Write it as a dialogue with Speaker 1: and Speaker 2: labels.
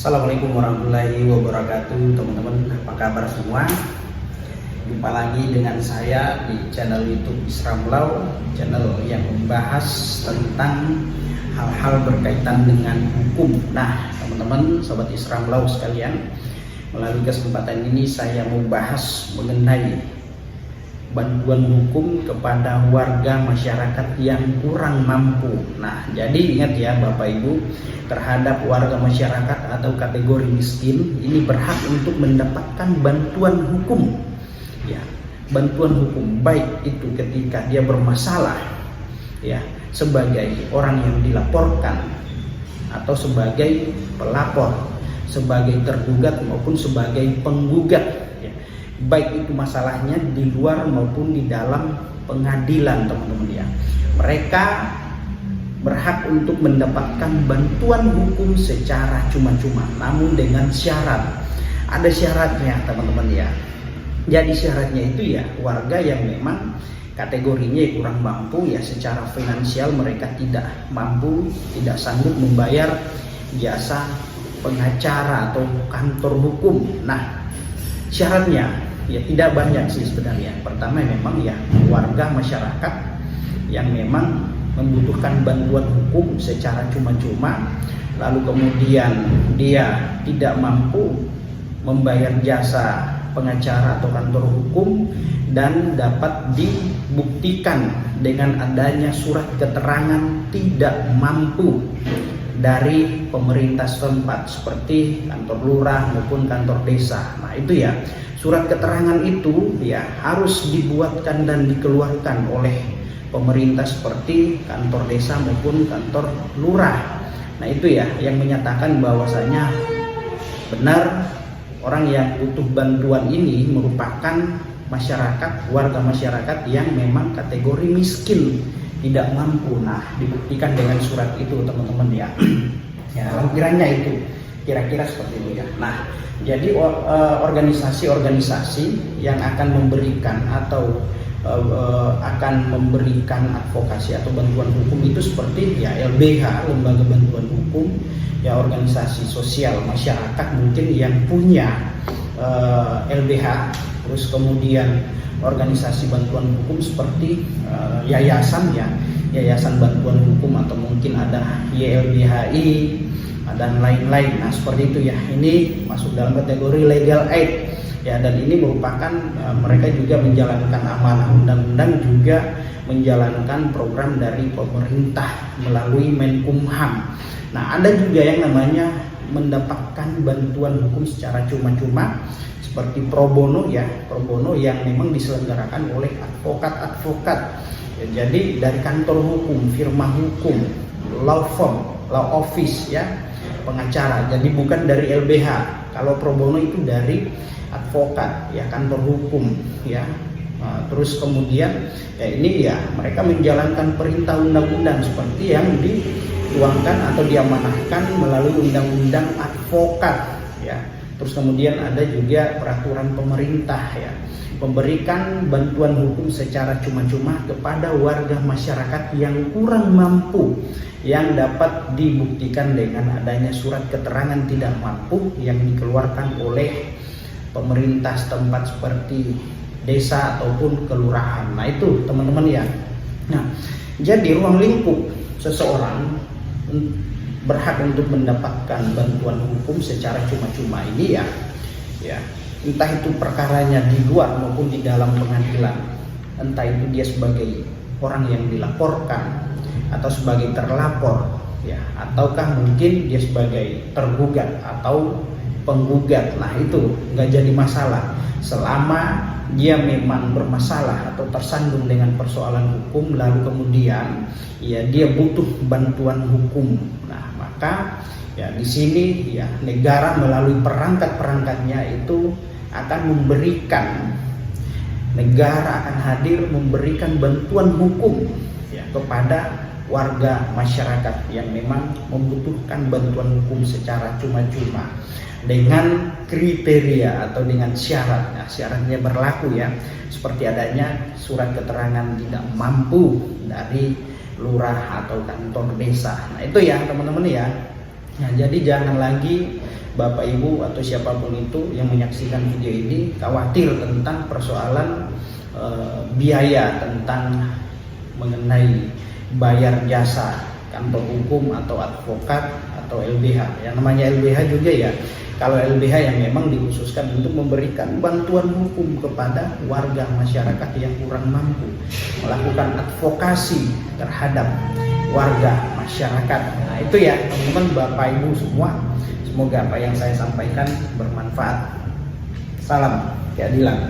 Speaker 1: Assalamualaikum warahmatullahi wabarakatuh, teman-teman. Apa kabar semua? Jumpa lagi dengan saya di channel YouTube Isram Law, channel yang membahas tentang hal-hal berkaitan dengan hukum. Nah, teman-teman, sobat Isram Law sekalian, melalui kesempatan ini saya mau bahas mengenai bantuan hukum kepada warga masyarakat yang kurang mampu. Nah, jadi ingat ya Bapak Ibu, terhadap warga masyarakat atau kategori miskin ini berhak untuk mendapatkan bantuan hukum. Ya, bantuan hukum baik itu ketika dia bermasalah ya, sebagai orang yang dilaporkan atau sebagai pelapor, sebagai tergugat maupun sebagai penggugat. Baik itu masalahnya di luar maupun di dalam pengadilan, teman-teman ya. Mereka berhak untuk mendapatkan bantuan hukum secara cuma-cuma, namun dengan syarat. Ada syaratnya, teman-teman ya. Jadi syaratnya itu ya, warga yang memang kategorinya kurang mampu ya, secara finansial mereka tidak mampu, tidak sanggup membayar jasa pengacara atau kantor hukum. Nah, syaratnya ya tidak banyak sih sebenarnya. Pertama memang ya warga masyarakat yang memang membutuhkan bantuan hukum secara cuma-cuma, lalu kemudian dia tidak mampu membayar jasa pengacara atau kantor hukum dan dapat dibuktikan dengan adanya surat keterangan tidak mampu dari pemerintah setempat seperti kantor lurah maupun kantor desa. Nah, itu ya, surat keterangan itu ya harus dibuatkan dan dikeluarkan oleh pemerintah seperti kantor desa maupun kantor lurah. Nah, itu ya yang menyatakan bahwasanya benar orang yang butuh bantuan ini merupakan masyarakat, warga masyarakat yang memang kategori miskin, tidak mampu. Nah, dibuktikan dengan surat itu, teman-teman ya. Ya, lampirannya itu kira-kira seperti itu ya. Nah, jadi organisasi-organisasi yang akan memberikan atau akan memberikan advokasi atau bantuan hukum itu seperti ya LBH, lembaga bantuan hukum, ya organisasi sosial masyarakat mungkin yang punya LBH, terus kemudian organisasi bantuan hukum seperti yayasan ya, yayasan bantuan hukum, atau mungkin ada YLBHI dan lain-lain. Nah, seperti itu ya. Ini masuk dalam kategori legal aid ya, dan ini merupakan mereka juga menjalankan amanah undang-undang, juga menjalankan program dari pemerintah melalui Menkumham. Nah, ada juga yang namanya mendapatkan bantuan hukum secara cuma-cuma seperti pro bono ya, pro bono yang memang diselenggarakan oleh advokat-advokat ya, jadi dari kantor hukum, firma hukum, law firm, law office ya, pengacara. Jadi bukan dari LBH. Kalau pro bono itu dari advokat ya, kantor hukum ya. Terus kemudian ya ini ya mereka menjalankan perintah undang-undang seperti yang dituangkan atau diamanahkan melalui undang-undang advokat ya. Terus kemudian ada juga peraturan pemerintah ya, memberikan bantuan hukum secara cuma-cuma kepada warga masyarakat yang kurang mampu, yang dapat dibuktikan dengan adanya surat keterangan tidak mampu yang dikeluarkan oleh pemerintah setempat seperti desa ataupun kelurahan. Nah, itu teman-teman ya. Nah, jadi ruang lingkup seseorang berhak untuk mendapatkan bantuan hukum secara cuma-cuma ini ya, entah itu perkaranya di luar maupun di dalam pengadilan, entah itu dia sebagai orang yang dilaporkan atau sebagai terlapor ya, ataukah mungkin dia sebagai tergugat atau penggugat. Nah, itu nggak jadi masalah selama dia memang bermasalah atau tersandung dengan persoalan hukum, lalu kemudian ya dia butuh bantuan hukum. Nah, maka ya di sini ya negara melalui perangkat-perangkatnya itu akan memberikan, negara akan hadir memberikan bantuan hukum ya kepada warga masyarakat yang memang membutuhkan bantuan hukum secara cuma-cuma dengan kriteria atau dengan syarat. Nah, syaratnya berlaku ya, seperti adanya surat keterangan tidak mampu dari lurah atau kantor desa. Nah, itu ya teman-teman ya. Nah, jadi jangan lagi Bapak Ibu atau siapapun itu yang menyaksikan video ini khawatir tentang persoalan biaya, tentang mengenai bayar jasa kantor hukum atau advokat atau LBH. Yang namanya LBH juga ya, kalau LBH yang memang dikhususkan untuk memberikan bantuan hukum kepada warga masyarakat yang kurang mampu, melakukan advokasi terhadap warga masyarakat. Nah itu ya teman-teman, Bapak Ibu semua, semoga apa yang saya sampaikan bermanfaat. Salam keadilan.